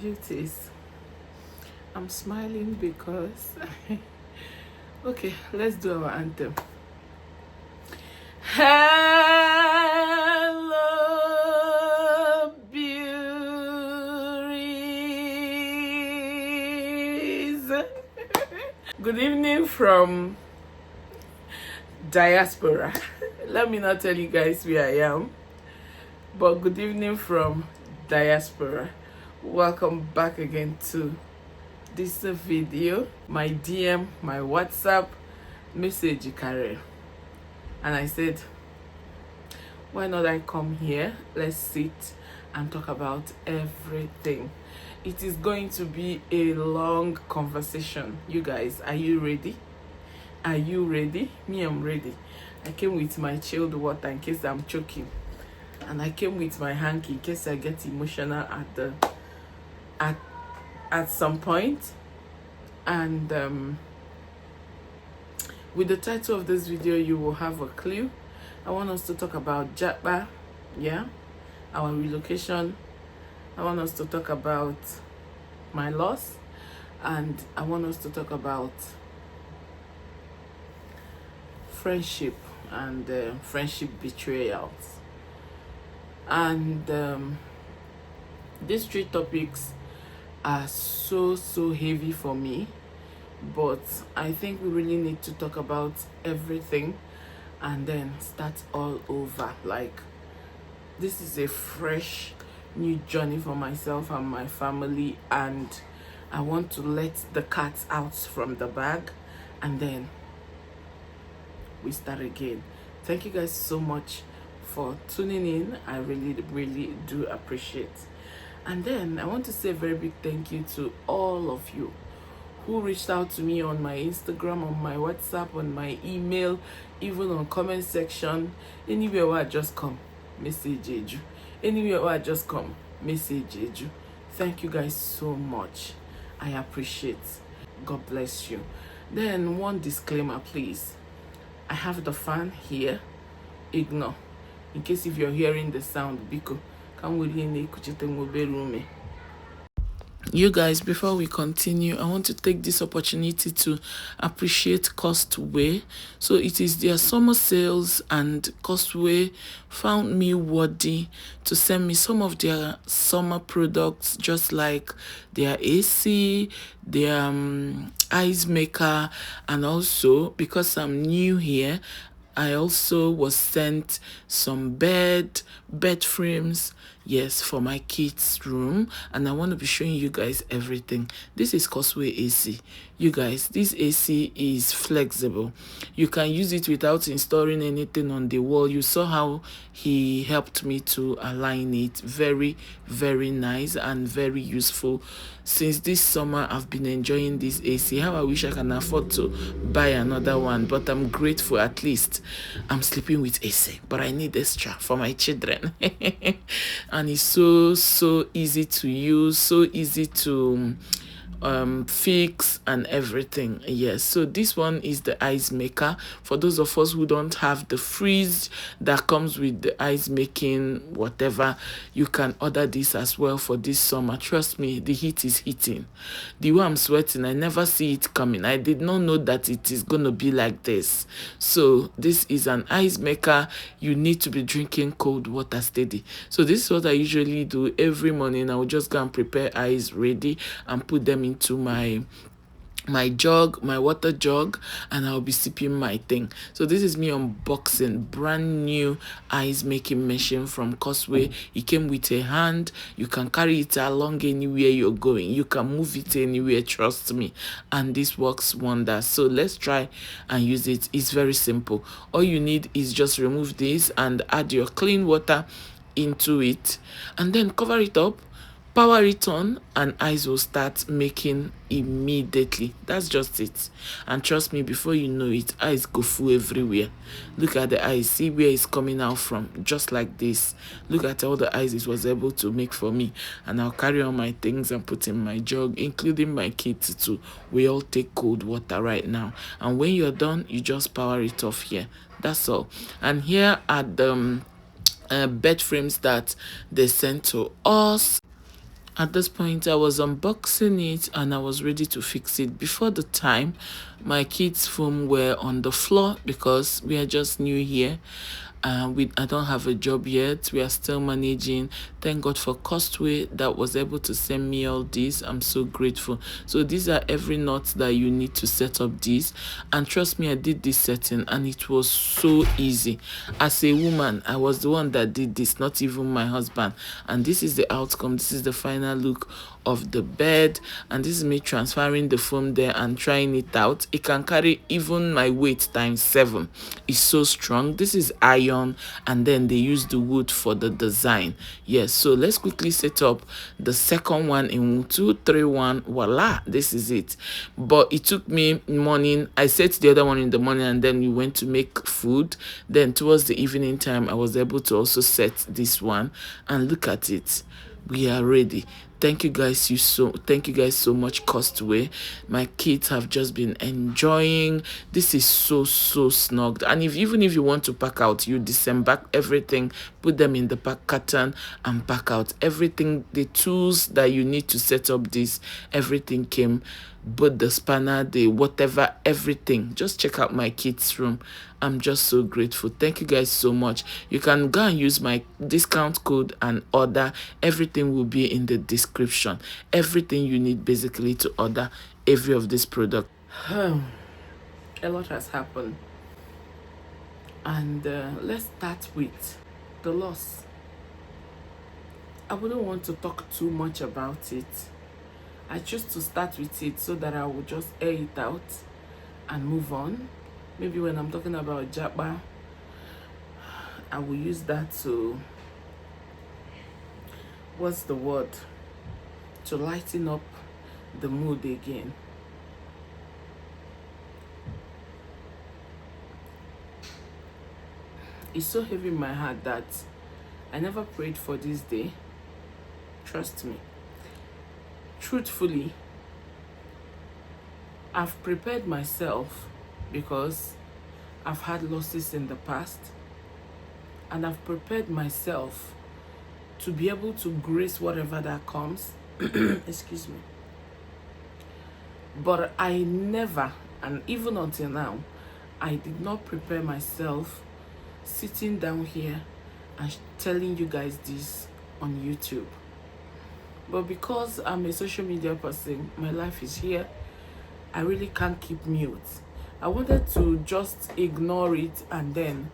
beauties. I'm smiling because okay, let's do our anthem. Hello, beauties. Good evening from diaspora. Let me not tell you guys where I am, but good evening from diaspora. Welcome back again to this video. My DM, my WhatsApp message carry, and I said, why not I come here? Let's sit and talk about everything. It is going to be a long conversation. You guys, are you ready? Are you ready? Me, I'm ready. I came with my chilled water in case I'm choking, and I came with my hanky in case I get emotional at some point. And with the title of this video, you will have a clue. I want us to talk about Japa, our relocation. I want us to talk about my loss, and I want us to talk about friendship and friendship betrayals. And these three topics are so heavy for me, but I think we really need to talk about everything and then start all over. Like, this is a fresh new journey for myself and my family, and I want to let the cat out from the bag and then we start again. Thank you guys so much for tuning in. I really do appreciate. And then I want to say a very big thank you to all of you who reached out to me on my Instagram, on my WhatsApp, on my email, even on comment section. Anywhere where I just come, message Eju. Anywhere where I just come, message Eju. Thank you guys so much. I appreciate. God bless you. Then one disclaimer, please. I have the fan here. Ignore. In case if you're hearing the sound, because you guys, before we continue, I want to take this opportunity to appreciate Costway. So it is their summer sales, and Costway found me worthy to send me some of their summer products, just like their AC, their ice maker, and also because I'm new here, I also was sent some bed frames, yes, for my kids' room, and I want to be showing you guys everything. This is Costway AC. You guys, this AC is flexible. You can use it without installing anything on the wall. You saw how he helped me to align it. Very nice and very useful. Since this summer, I've been enjoying this AC. How I wish I can afford to buy another one, but I'm grateful. At least I'm sleeping with AC, but I need extra for my children. And it's so easy to use, so easy to fix and everything. Yes, so this one is the ice maker. For those of us who don't have the fridge that comes with the ice making whatever, you can order this as well for this summer. Trust me, the heat is hitting. The way I'm sweating, I never see it coming. I did not know that it is gonna be like this. So this is an ice maker. You need to be drinking cold water steady. So this is what I usually do every morning. I will just go and prepare ice ready and put them into my jug, my water jug, and I'll be sipping my thing. So this is me unboxing brand new ice making machine from Costway. It came with a hand. You can carry it along anywhere you're going. You can move it anywhere, trust me. And this works wonders. So let's try and use it. It's very simple. All you need is just remove this and add your clean water into it, and then cover it up, power it on, and ice will start making immediately. That's just it. And trust me, before you know it, ice go full everywhere. Look at the ice, see where it's coming out from, just like this. Look at all the ice it was able to make for me. And I'll carry on my things and put in my jug, including my kids too. We all take cold water right now, and when you're done, you just power it off here. That's all. And here are the bed frames that they sent to us. At this point, I was unboxing it and I was ready to fix it. Before the time, my kids' phone were on the floor because we are just new here. I don't have a job yet. We are still managing. Thank God for Costway that was able to send me all this. I'm so grateful. So these are every knot that you need to set up this. And trust me, I did this setting and it was so easy. As a woman, I was the one that did this, not even my husband. And this is the outcome. This is the final look of the bed, and this is me transferring the foam there and trying it out. It can carry even my weight times 7. It's so strong. This is iron, and then they use the wood for the design. Yes, so let's quickly set up the second one in 2 3 1. Voila, this is it. But it took me morning. I set the other one in the morning, and then we went to make food. Then towards the evening time, I was able to also set this one, and look at it. We are ready. Thank you guys so much, Costway. My kids have just been enjoying. This is so snugged. And even if you want to pack out, you disembark everything, put them in the pack carton and pack out everything. The tools that you need to set up this, everything came, both the spanner, the whatever, everything. Just check out my kids' room. I'm just so grateful. Thank you guys so much. You can go and use my discount code and order. Everything will be in the description. Everything you need basically to order every of this product. A lot has happened. And let's start with the loss. I wouldn't want to talk too much about it. I choose to start with it so that I will just air it out and move on. Maybe when I'm talking about Japa, I will use that to, what's the word? To lighten up the mood again. It's so heavy in my heart that I never prayed for this day. Trust me. Truthfully, I've prepared myself because I've had losses in the past, and I've prepared myself to be able to grace whatever that comes. Excuse me. But I never, and even until now, I did not prepare myself sitting down here and telling you guys this on YouTube. But because I'm a social media person, my life is here, I really can't keep mute. I wanted to just ignore it and then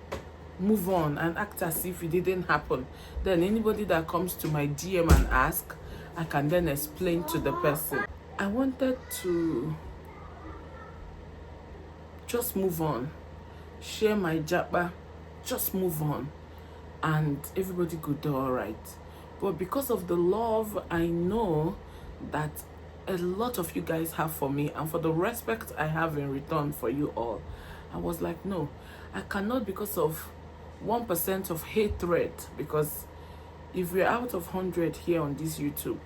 move on and act as if it didn't happen. Then anybody that comes to my DM and ask, I can then explain to the person. I wanted to just move on, share my Japa, just move on, and everybody could do all right. But because of the love I know that a lot of you guys have for me, and for the respect I have in return for you all, I was like, no, I cannot, because of 1% of hatred. Because if we're out of 100 here on this YouTube,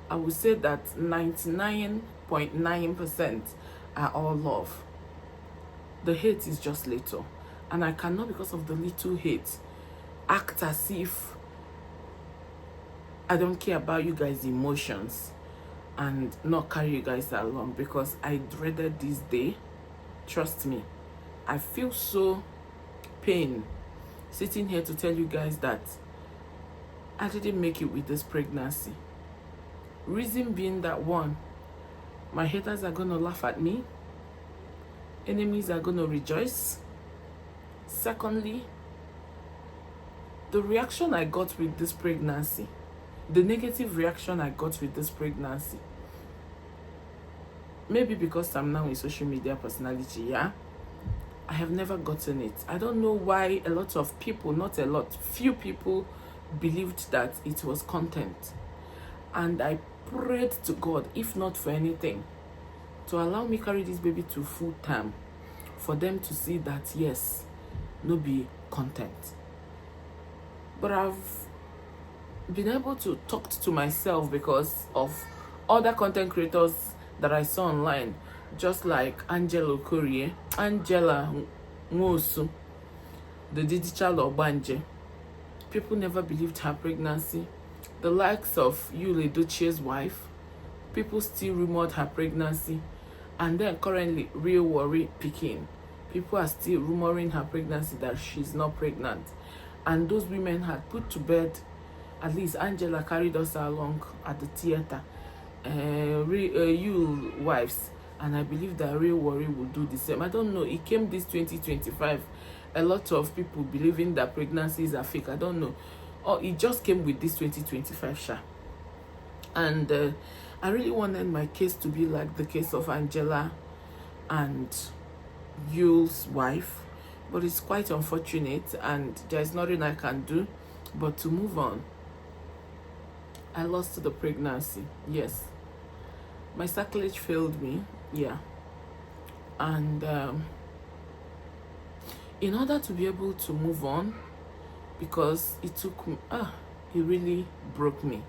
I would say that 99.9% are all love. The hate is just little, and I cannot, because of the little hate, act as if I don't care about you guys' emotions and not carry you guys along, because I dreaded this day. Trust me, I feel so pain sitting here to tell you guys that I didn't make it with this pregnancy. Reason being that, one, my haters are gonna laugh at me, enemies are gonna rejoice. Secondly, the reaction I got with this pregnancy, the negative reaction I got with this pregnancy, maybe because I'm now a social media personality, yeah, I have never gotten it. I don't know why a lot of people, not a lot, few people believed that it was content. And I prayed to God, if not for anything, to allow me carry this baby to full term, for them to see that yes, no be content. But I've been able to talk to myself because of other content creators that I saw online, just like Angela Nwosu, the digital Obanje. People never believed her pregnancy, the likes of Yule Edochie's wife, people still rumored her pregnancy, and then currently Real Worry Pikin, people are still rumoring her pregnancy, that she's not pregnant. And those women had put to bed, at least Angela carried us along at the theater, Yule wives, and I believe that Real Worry will do the same. I don't know, it came this 2025, a lot of people believing that pregnancies are fake. I don't know, or it just came with this 2025 sha. And I really wanted my case to be like the case of Angela and Yule's wife, but it's quite unfortunate, and there's nothing I can do but to move on. I lost the pregnancy, yes. My sacrilege failed me, yeah. And in order to be able to move on, because it took me, it really broke me.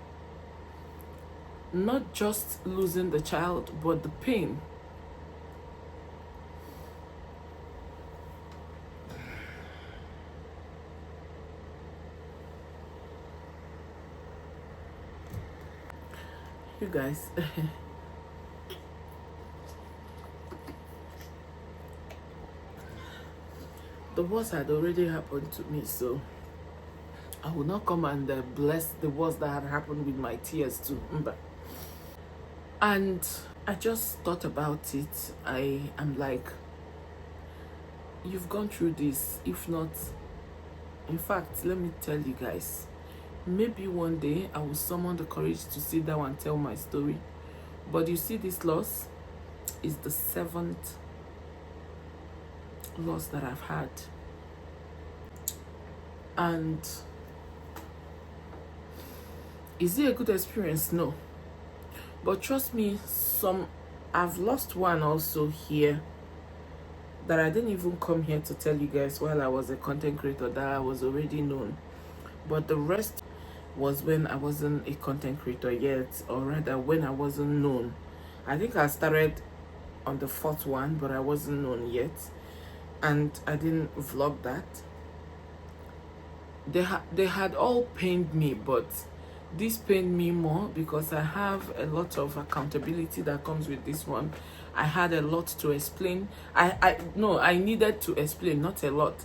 Not just losing the child, but the pain. You guys, the worst had already happened to me, so I will not come and bless the worst that had happened with my tears too. And I just thought about it. I am like, you've gone through this. If not, in fact, let me tell you guys, maybe one day I will summon the courage to sit down and tell my story. But you see, this loss is the 7th loss that I've had. And is it a good experience? No. But trust me, I've lost one also here that I didn't even come here to tell you guys while I was a content creator, that I was already known. But the rest was when I wasn't a content creator yet, or rather when I wasn't known. I think I started on the 4th one, but I wasn't known yet, and I didn't vlog that. They had all pained me, but this pained me more because I have a lot of accountability that comes with this one. I had a lot to explain. I needed to explain, not a lot.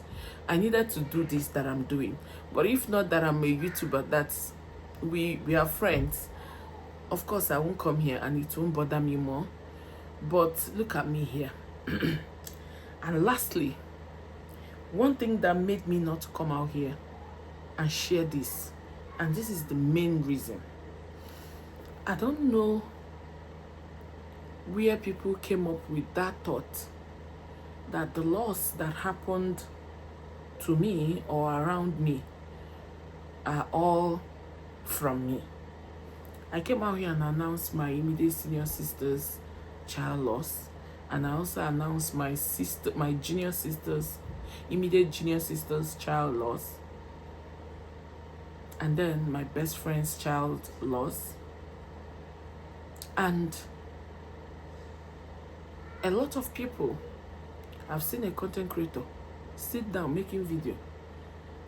I needed to do this that I'm doing. But if not that I'm a YouTuber, that's we are friends, of course I won't come here and it won't bother me more. But look at me here. And lastly, one thing that made me not come out here and share this, and this is the main reason, I don't know where people came up with that thought that the loss that happened to me or around me are all from me. I came out here and announced my immediate senior sister's child loss, and I also announced my immediate junior sister's child loss, and then my best friend's child loss. And a lot of people, I've seen a content creator sit down making video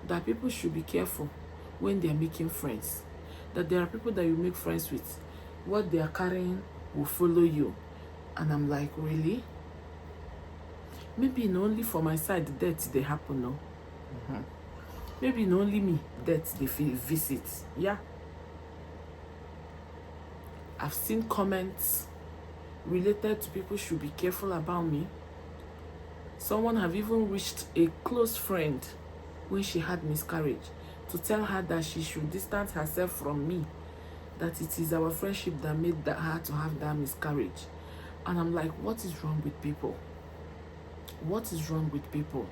that people should be careful when they're making friends, that there are people that you make friends with, what they are carrying will follow you. And I'm like, really? Maybe not only for my side the deaths they happen, no. Maybe not only me deaths they visit. Yeah, I've seen comments related to people should be careful about me. Someone have even reached a close friend when she had miscarriage to tell her that she should distance herself from me, that it is our friendship that made her to have that miscarriage. And I'm like, what is wrong with people? What is wrong with people?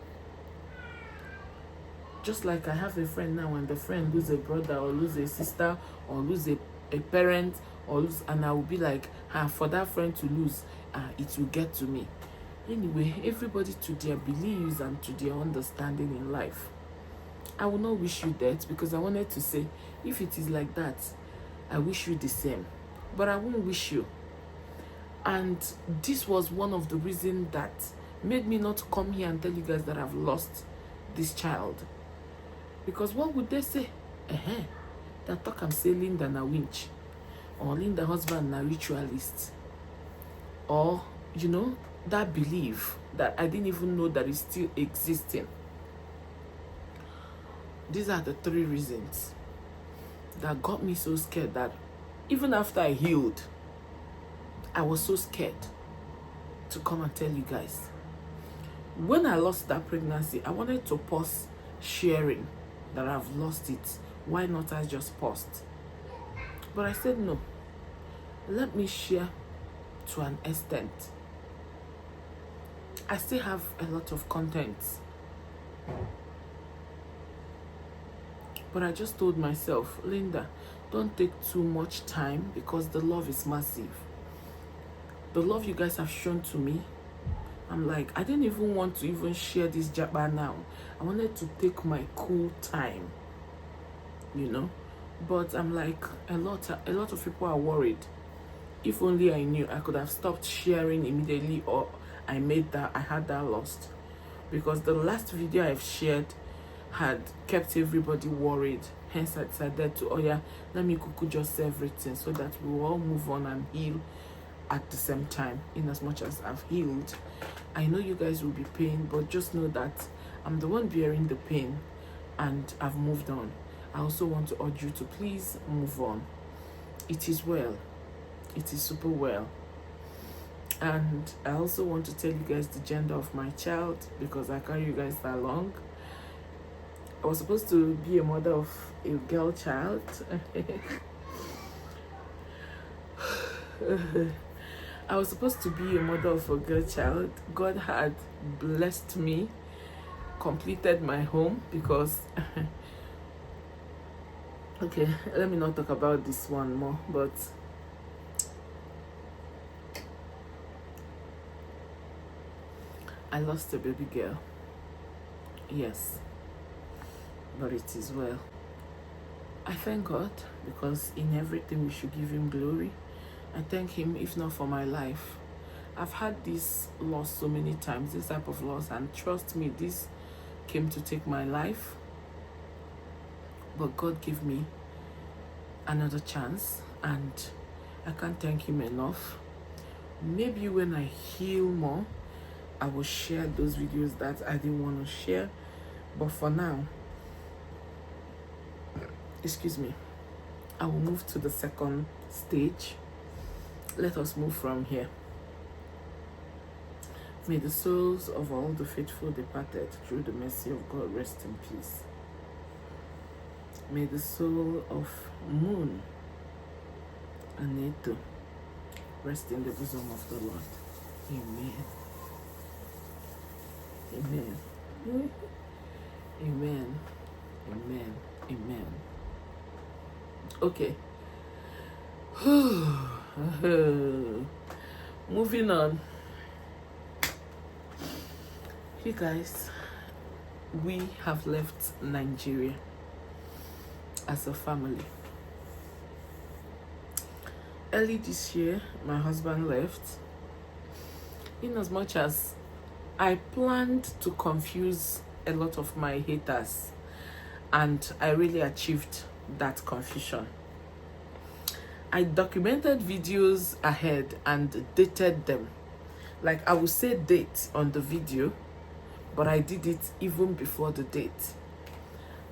Just like I have a friend now, and the friend lose a brother or lose a sister or lose a parent or lose, and I will be like, for that friend to lose, it will get to me. Anyway, everybody to their beliefs and to their understanding in life. I will not wish you that, because I wanted to say, if it is like that, I wish you the same, but I won't wish you. And this was one of the reasons that made me not come here and tell you guys that I've lost this child. Because what would they say? that talk am say Linda na winch, or Linda husband na ritualist, or that belief that I didn't even know that is still existing. These are the 3 reasons that got me so scared that even after I healed, I was so scared to come and tell you guys. When I lost that pregnancy, I wanted to pause sharing that I've lost it. Why not I just paused? But I said no. Let me share to an extent. I still have a lot of content. But I just told myself, Linda, don't take too much time because the love is massive. The love you guys have shown to me, I'm like, I didn't even want to even share this Japa now. I wanted to take my cool time, But I'm like, a lot of people are worried. If only I knew, I could have stopped sharing immediately, or I had that lost. Because the last video I've shared had kept everybody worried. Hence I decided to, let me just say everything so that we will all move on and heal at the same time. In as much as I've healed, I know you guys will be pain, but just know that I'm the one bearing the pain and I've moved on. I also want to urge you to please move on. It is well. It is super well. And I also want to tell you guys the gender of my child, because I carry you guys that long. I was supposed to be a mother of a girl child. I was supposed to be a mother of a girl child. God had blessed me, completed my home, because okay, let me not talk about this one more, but I lost a baby girl. Yes, but it is well. I thank God, because in everything we should give him glory. I thank him, if not for my life. I've had this loss so many times, this type of loss, and trust me, this came to take my life. But God gave me another chance, and I can't thank him enough. Maybe when I heal more, I will share those videos that I didn't want to share. But for now, excuse me, I will move to the second stage. Let us move from here. May the souls of all the faithful departed through the mercy of God rest in peace. May the soul of Moon and Neto rest in the bosom of the Lord. Amen. Amen. Amen. Amen. Amen. Okay. Moving on. You guys, we have left Nigeria as a family. Early this year, my husband left. In as much as I planned to confuse a lot of my haters, and I really achieved that confusion. I documented videos ahead and dated them. Like, I would say date on the video, but I did it even before the date.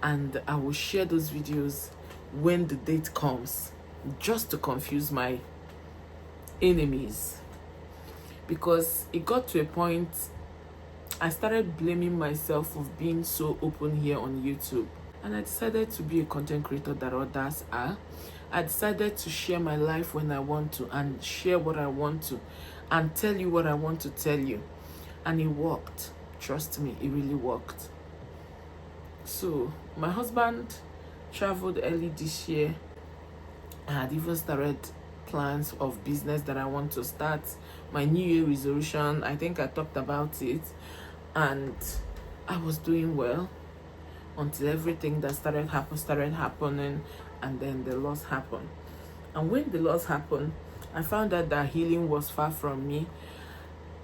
And I will share those videos when the date comes, just to confuse my enemies. Because it got to a point, I started blaming myself for being so open here on YouTube. And I decided to be a content creator that others are. I decided to share my life when I want to, and share what I want to, and tell you what I want to tell you. And it worked. Trust me, it really worked. So my husband traveled early this year. I had even started plans of business that I want to start. My New Year resolution, I think I talked about it, and I was doing well until everything that started happening, and then the loss happened. And when the loss happened, I found out that healing was far from me.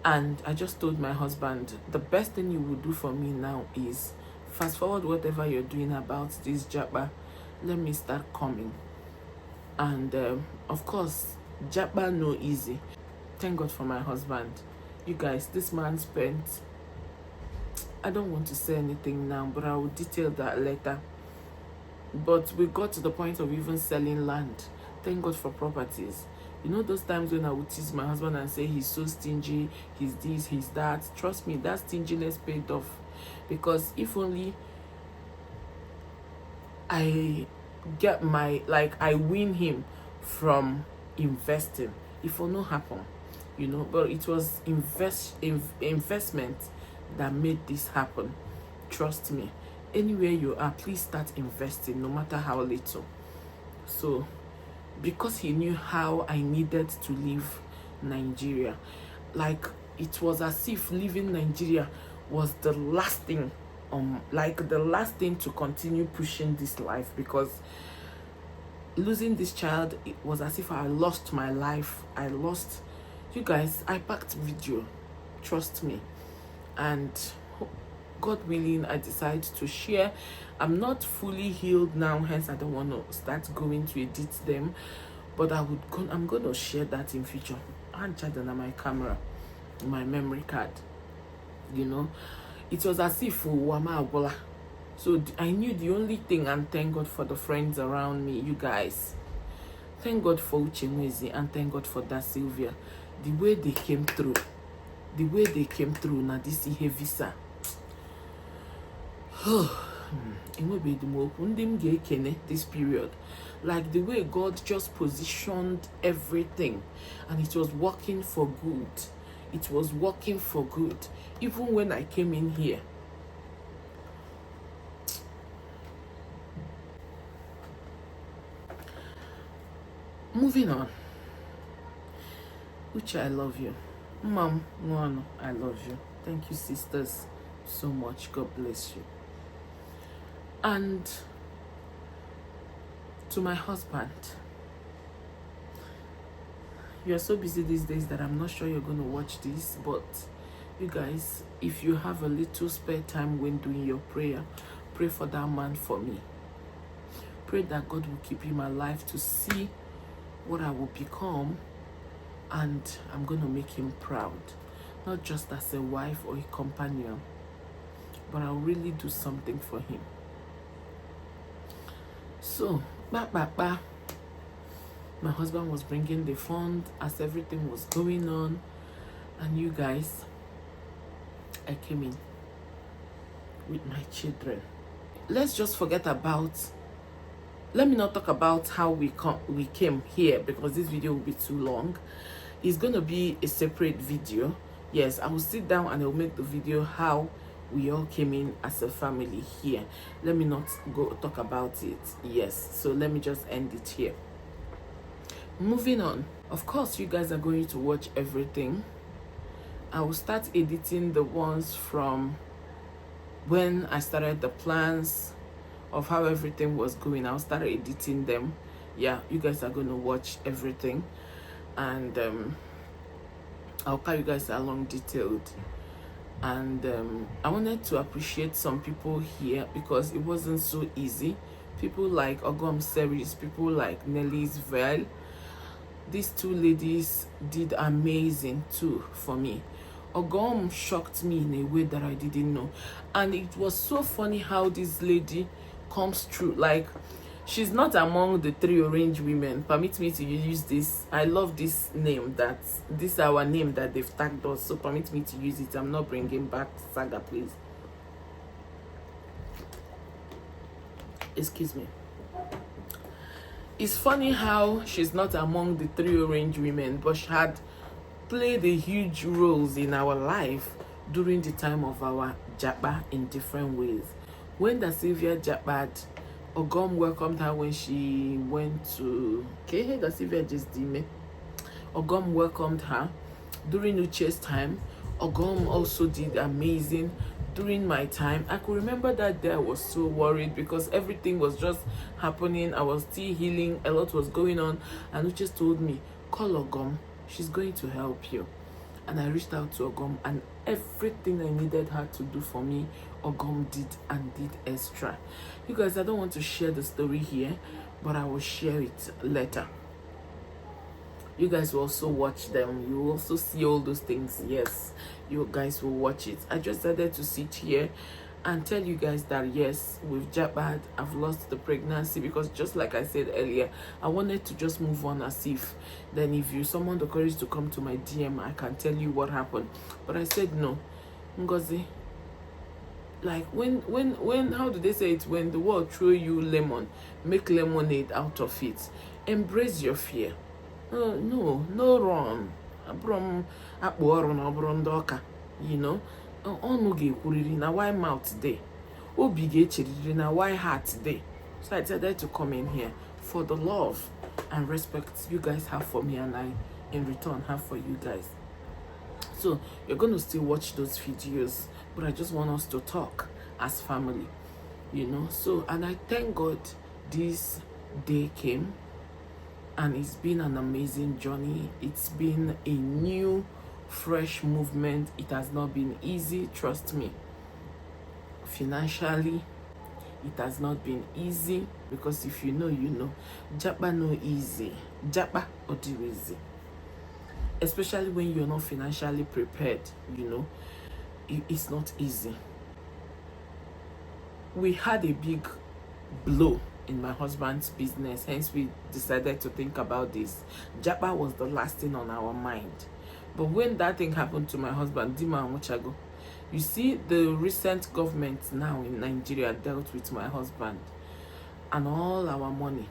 And I just told my husband, the best thing you would do for me now is fast forward whatever you're doing about this Japa let me start coming. And of course, Japa no easy. Thank God for my husband. You guys, this man spent, I don't want to say anything now, but I will detail that later. But we got to the point of even selling land. Thank God for properties. You know those times when I would tease my husband and say he's so stingy, he's this, he's that. Trust me, that stinginess paid off. Because if only I get my, like, I win him from investing, it will not happen, you know. But it was investment that made this happen. Trust me, anywhere you are, please start investing, no matter how little. So because he knew how I needed to leave Nigeria, like, it was as if leaving Nigeria was the last thing, like the last thing to continue pushing this life. Because losing this child, it was as if I lost my life. I lost, you guys, I packed video, trust me. And God willing, I decided to share. I'm not fully healed now, hence I don't want to start going to edit them, but I'm going to share that in future. I had on my camera, my memory card, you know. It was as if so I knew the only thing, and thank God for the friends around me, you guys. Thank God for Uchenwezi, and thank God for that Sylvia. The way they came through, now this ihe visa. This period, like the way God just positioned everything, and it was working for good. It was working for good. Even when I came in here, moving on. Uche, I love you. Mom, Nwano, I love you. Thank you, sisters, so much. God bless you. And to my husband, you're so busy these days that I'm not sure you're going to watch this, but you guys, if you have a little spare time when doing your prayer, pray for that man for me. Pray that God will keep him alive to see what I will become, and I'm going to make him proud, not just as a wife or a companion, but I'll really do something for him. So, my husband was bringing the fund as everything was going on, and you guys, I came in with my children. Let's just forget about, let me not talk about how we came here, because this video will be too long. It's going to be a separate video. Yes, I will sit down and I will make the video how we all came in as a family here. Let me not go talk about it. Yes, so let me just end it here. Moving on. Of course, you guys are going to watch everything. I will start editing the ones from when I started the plans of how everything was going. I'll start editing them. Yeah, you guys are going to watch everything, and I'll carry you guys along detailed. And I wanted to appreciate some people here, because it wasn't so easy. People like Ogom Series, people like Nelly's Veil. These two ladies did amazing too for me. Ogom shocked me in a way that I didn't know. And it was so funny how this lady comes through. Like, she's not among the 3 orange women. Permit me to use this. I love this name. This is our name that they've tagged us. So permit me to use it. I'm not bringing back Saga, please. Excuse me. It's funny how she's not among the 3 orange women, but she had played a huge roles in our life during the time of our Japa in different ways. When the Sylvia Japa, Ogom welcomed her when she went to the Sylvia just dime. Ogom welcomed her during Uche's time. Ogom also did amazing during my time. I could remember that day I was so worried because everything was just happening. I was still healing, a lot was going on, and Uche told me, call Ogom, she's going to help you. And I reached out to Ogom, and everything I needed her to do for me, Ogum did and did extra. You guys, I don't want to share the story here, but I will share it later. You guys will also watch them. You will also see all those things. Yes, you guys will watch it. I just decided to sit here and tell you guys that yes, with Japa, I've lost the pregnancy, because just like I said earlier, I wanted to just move on as if then if you summon the courage to come to my DM, I can tell you what happened. But I said no. Ngozi, like when how do they say it, when the world throw you lemon, make lemonade out of it. Embrace your fear. No wrong. You know, ọnụ ga-ekwuriri na why mouth day, obi ga-echeriri na why heart day. So I decided to come in here for the love and respect you guys have for me, and I in return have for you guys. So you're going to still watch those videos, but I just want us to talk as family, you know. So, and I thank God this day came, and it's been an amazing journey. It's been a new, fresh movement. It has not been easy, trust me. Financially, it has not been easy, because if you know, you know. Japa no easy. Japa or do easy. Especially when you're not financially prepared, you know. It's not easy. We had a big blow in my husband's business, hence we decided to think about this. Japa was the last thing on our mind. But when that thing happened to my husband, Dima Amuchago, you see, the recent government now in Nigeria dealt with my husband and all our money.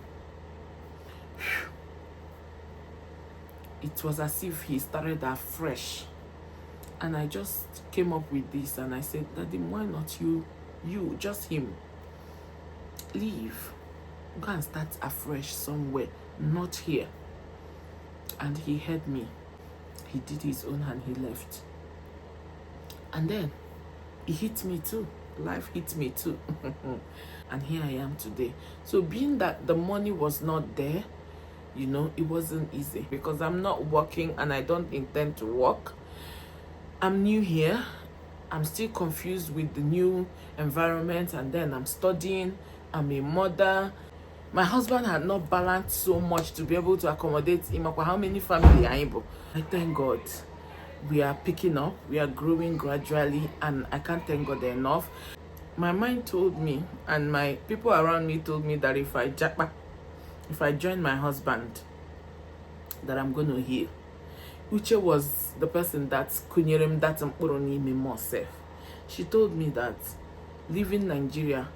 It was as if he started afresh. And I just came up with this, and I said, Daddy, why not you, just him? Leave. Go and start afresh somewhere, not here. And he heard me. He did his own and he left. And then it hit me too. Life hit me too. And here I am today. So being that the money was not there, you know, it wasn't easy, because I'm not working and I don't intend to work. I'm new here. I'm still confused with the new environment, and then I'm studying. I'm a mother. My husband had not balanced so much to be able to accommodate him. How many family are able? I thank God. We are picking up. We are growing gradually, and I can't thank God enough. My mind told me, and my people around me told me, that if I join my husband, that I'm going to heal. Uche was the person that kunyerem that mporoni me more safe. She told me that leaving Nigeria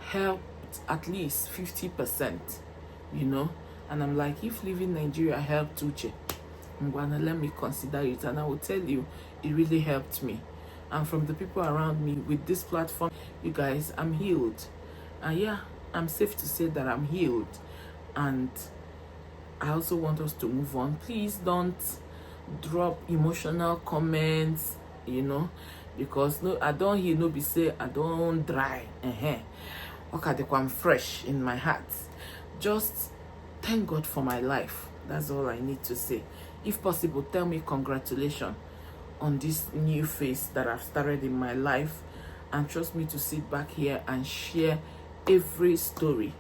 helped at least 50%, you know. And I'm like, if leaving Nigeria helped Uche, I'm gonna let me consider it. And I will tell you, it really helped me. And from the people around me with this platform, you guys, I'm healed. And yeah, I'm safe to say that I'm healed. And I also want us to move on. Please don't drop emotional comments, you know, because no, I don't hear no be say I don't dry. Okay, I'm fresh in my heart. Just thank God for my life. That's all I need to say. If possible, tell me congratulations on this new phase that I've started in my life, and trust me to sit back here and share every story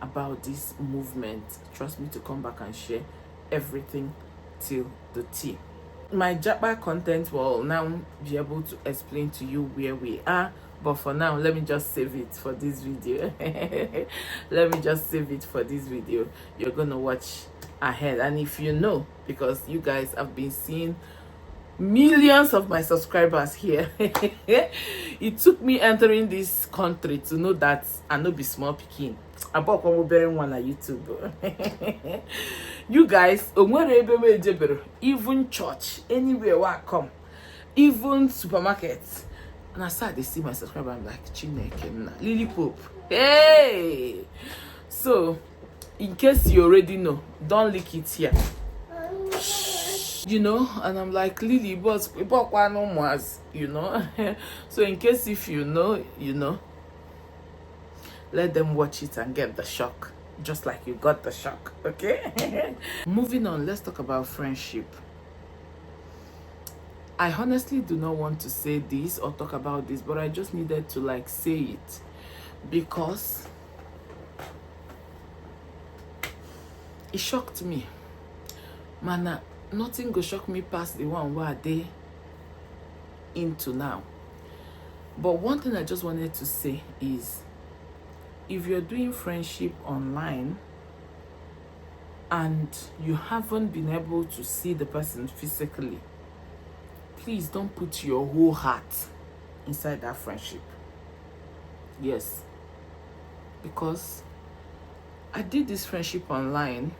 about this movement. Trust me to come back and share everything till the T. My Japa content will now be able to explain to you where we are, but for now, let me just save it for this video. Let me just save it for this video. You're gonna watch ahead, and if you know, because you guys have been seeing millions of my subscribers here, it took me entering this country to know that I no be small pikin. I bought one on YouTube. You guys, even church, anywhere where I come, even supermarkets, and I started to see my subscriber. I'm like, Chineke, Lily Pope. Hey! So, in case you already know, don't leak it here. You know, and I'm like, Lily, but you know. So in case if you know, you know, let them watch it and get the shock, just like you got the shock. Okay. Moving on, let's talk about friendship. I honestly do not want to say this or talk about this, but I just needed to like say it because it shocked me. Mana, nothing go shock me past the one where they into now. But one thing I just wanted to say is, if you're doing friendship online and you haven't been able to see the person physically, please don't put your whole heart inside that friendship. Yes, because I did this friendship online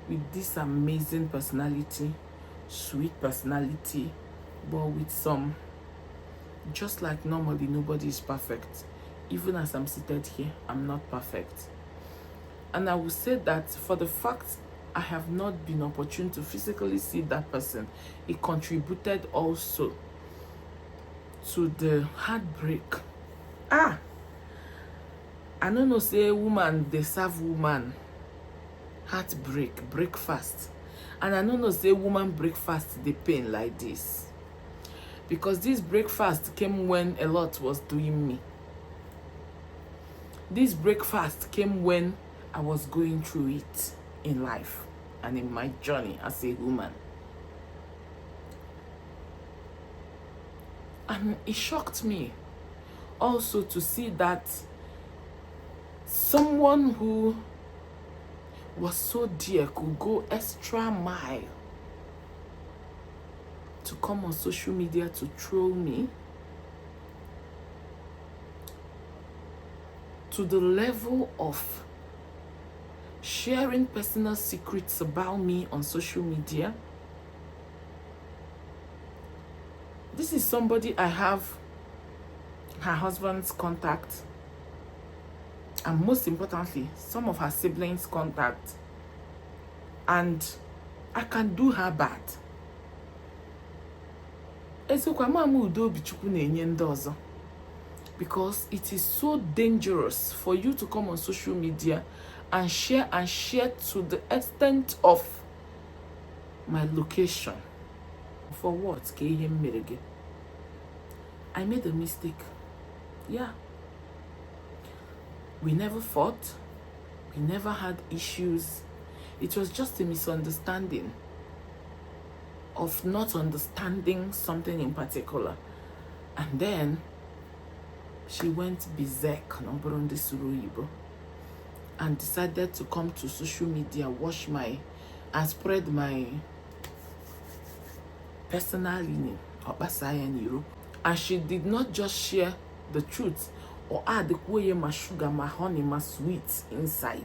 with this amazing personality, sweet personality, but with some, just like normally, nobody is perfect. Even as I'm seated here, I'm not perfect. And I will say that for the fact I have not been opportune to physically see that person, it contributed also to the heartbreak. I don't know, say woman, they serve woman heartbreak, breakfast. And I don't know, say woman breakfast, they pain like this. Because this breakfast came when a lot was doing me. This breakfast came when I was going through it in life and in my journey as a woman. And it shocked me also to see that someone who was so dear could go extra mile to come on social media to troll me, to the level of sharing personal secrets about me on social media. This is somebody I have her husband's contact, and most importantly, some of her siblings' contact, and I can do her bad. Because it is so dangerous for you to come on social media and share to the extent of my location. For what? I made a mistake. Yeah. We never fought. We never had issues. It was just a misunderstanding of not understanding something in particular. And then she went berserk and decided to come to social media, and spread my personal lineage. And she did not just share the truth or add the my sugar, my honey, my sweet inside,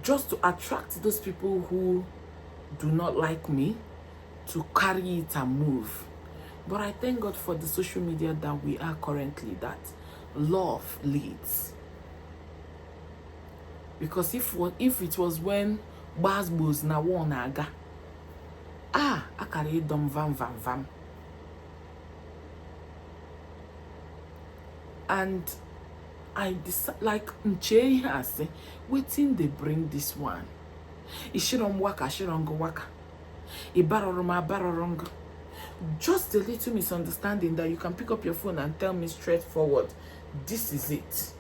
just to attract those people who do not like me to carry it and move. But I thank God for the social media that we are currently, that love leads. Because if it was when Basbos na wonaga, I carry them vam. And I decide, like Nche has waiting they bring this one. It shouldn't work, I shouldn't go work. Just a little misunderstanding that you can pick up your phone and tell me straightforward, this is it.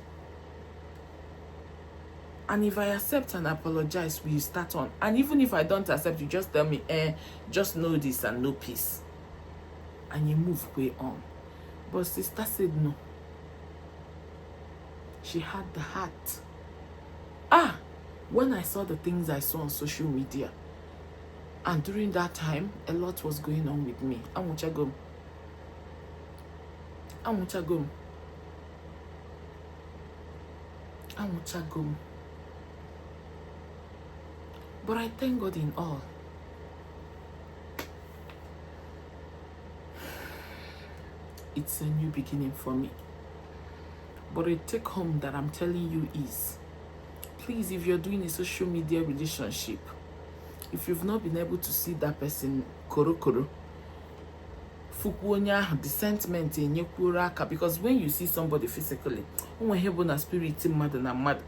And if I accept and apologize, we start on. And even if I don't accept, you just tell me, just know this and no peace. And you move way on. But sister said no. She had the heart. When I saw the things I saw on social media, and during that time, a lot was going on with me. I want to go. But I thank God in all. It's a new beginning for me. But a take home that I'm telling you is, please, if you're doing a social media relationship, if you've not been able to see that person, koro, the sentiment in your, because when you see somebody physically,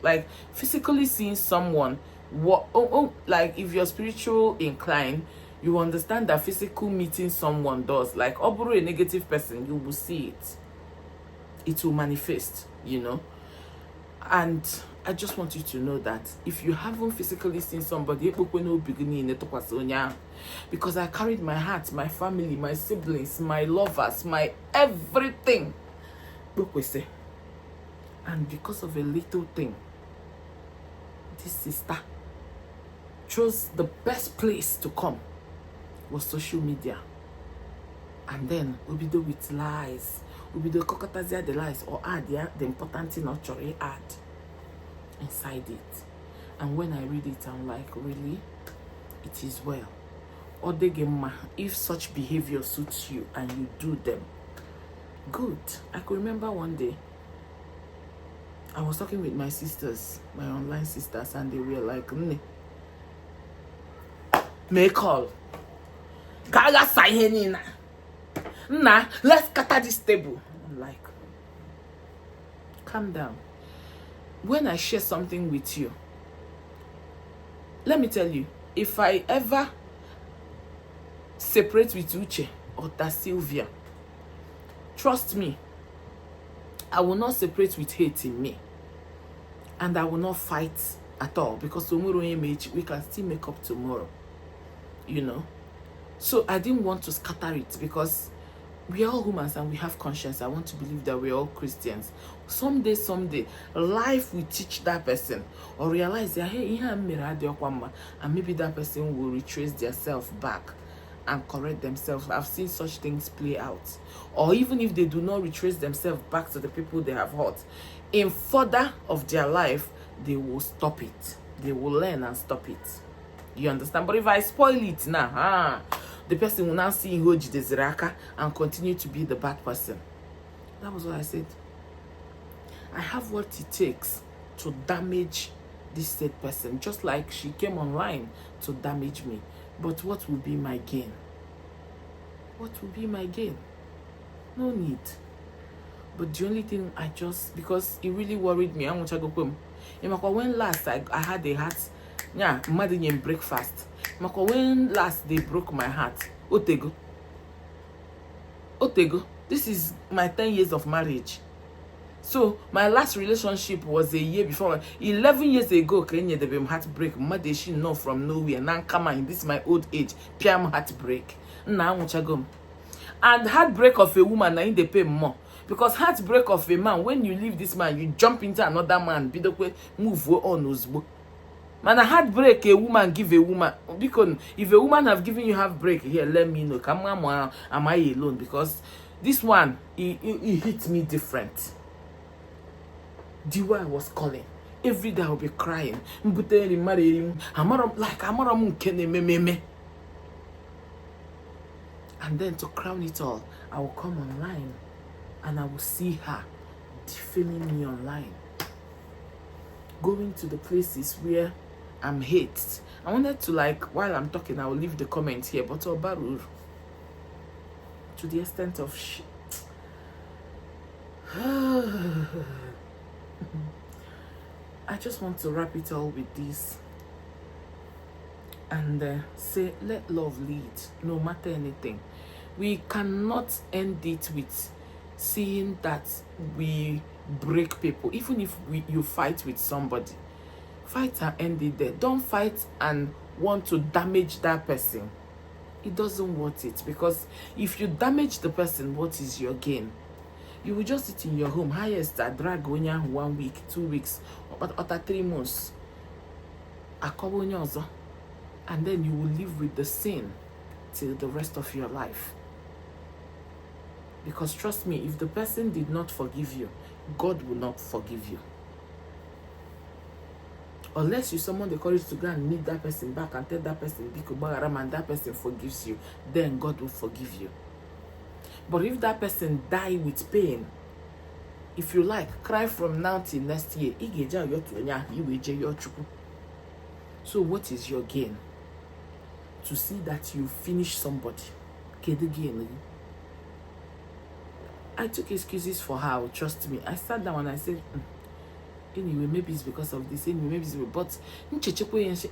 like physically seeing someone, like if you're spiritual inclined, You understand that physical meeting someone does. Like, oburu a negative person, you will see it. It will manifest, you know. And I just want you to know that if you haven't physically seen somebody, because I carried my heart, my family, my siblings, my lovers, my everything. And because of a little thing, this sister chose the best place to come was social media. And then we'll be doing with lies. We'll be doing kokotazia the lies or add the important thing or chori add inside it. And when I read it, I'm like, really? It is well. Or if such behavior suits you and you do them, good. I could remember one day I was talking with my sisters, my online sisters, and they were like, make call. Gaga sayenina. Nah, let's scatter this table. I'm like, calm down. When I share something with you, let me tell you, if I ever separate with Uche or Ta Sylvia, trust me, I will not separate with hate in me. And I will not fight at all, because tomorrow we can still make up tomorrow. You know? So I didn't want to scatter it, because we are all humans and we have conscience. I want to believe that we're all Christians. Someday, life will teach that person or realize that, hey, and maybe that person will retrace themselves back and correct themselves. I've seen such things play out. Or even if they do not retrace themselves back to the people they have hurt, in further of their life, they will stop it. They will learn and stop it. You understand? But if I spoil it now, the person will now see Hoji Desiraka and continue to be the bad person. That was what I said. I have what it takes to damage this said person, just like she came online to damage me. But what will be my gain? What will be my gain? No need. But the only thing I just, because it really worried me, I want to go home. When last I had a heart, yeah, mother in breakfast. When last they broke my heart, Otego. This is my 10 years of marriage. So my last relationship was a year before. 11 years ago, Kenya the heartbreak. Mother she know from nowhere. Now come on, this is my old age. Piam heartbreak. Now go. And heartbreak of a woman, now they pay more. Because heartbreak of a man, when you leave this man, you jump into another man. Be the way move on. Man, a heartbreak a woman give a woman. Because if a woman have given you heartbreak, here, let me know. Come on, am I alone? Because this one, it hit me different. The way I was calling. Every day I will be crying. And then to crown it all, I will come online and I will see her defaming me online. Going to the places where I'm hated. I wanted to, like, while I'm talking, I will leave the comments here, but Obarur, to the extent of shit. I just want to wrap it all with this and say, let love lead, no matter anything. We cannot end it with seeing that we break people. Even if you fight with somebody, fight and end it there. Don't fight and want to damage that person. It doesn't worth it, because if you damage the person, what is your gain? You will just sit in your home, highest a drag 1 week, 2 weeks, or 3 months. And then you will live with the sin till the rest of your life. Because trust me, if the person did not forgive you, God will not forgive you. Unless you summon the courage to go and meet that person back and tell that person, and that person forgives you, then God will forgive you. But if that person die with pain, if you like, cry from now till next year. So what is your gain? To see that you finish somebody. I took excuses for her, trust me. I sat down and I said, anyway, maybe it's because of this, anyway, maybe it's, but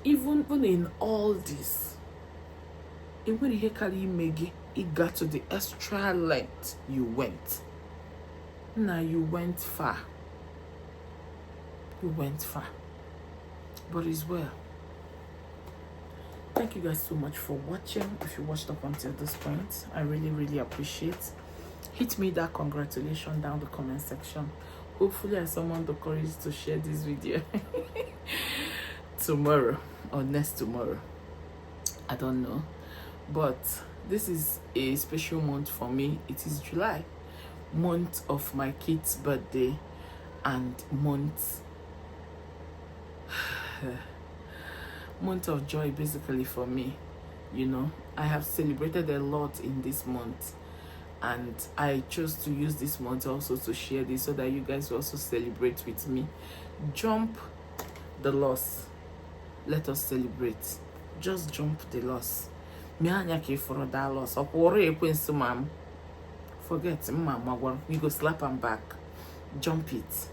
even in all this, enwere ihe karịa ime gị ịga to the extra length you went. Now you went far. You went far. But it's well. Thank you guys so much for watching. If you watched up until this point, I really appreciate. Hit me that congratulations down the comment section. Hopefully I summoned the courage to share this video tomorrow or next tomorrow. I don't know. But this is a special month for me. It is July, month of my kid's birthday and month of joy basically for me. You know, I have celebrated a lot in this month, and I chose to use this month also to share this so that you guys will also celebrate with me. Jump the loss. Let us celebrate. Just jump the loss. For that loss. Forget, we go slap him back. Jump it.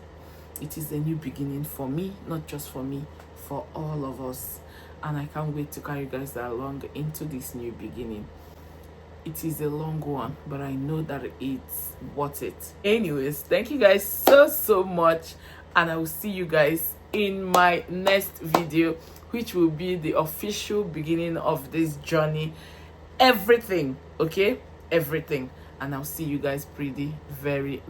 It is a new beginning for me, not just for me, for all of us. And I can't wait to carry you guys along into this new beginning. It is a long one, but I know that it's worth it. Anyways, thank you guys so much, and I will see you guys in my next video, which will be the official beginning of this journey. Everything, okay? Everything. And I'll see you guys pretty very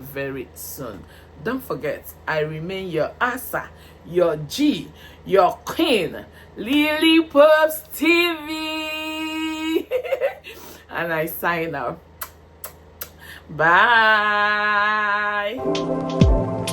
soon. Don't forget, I remain your Asa, your G, your Queen, Lily Pops TV. And I sign out. Bye.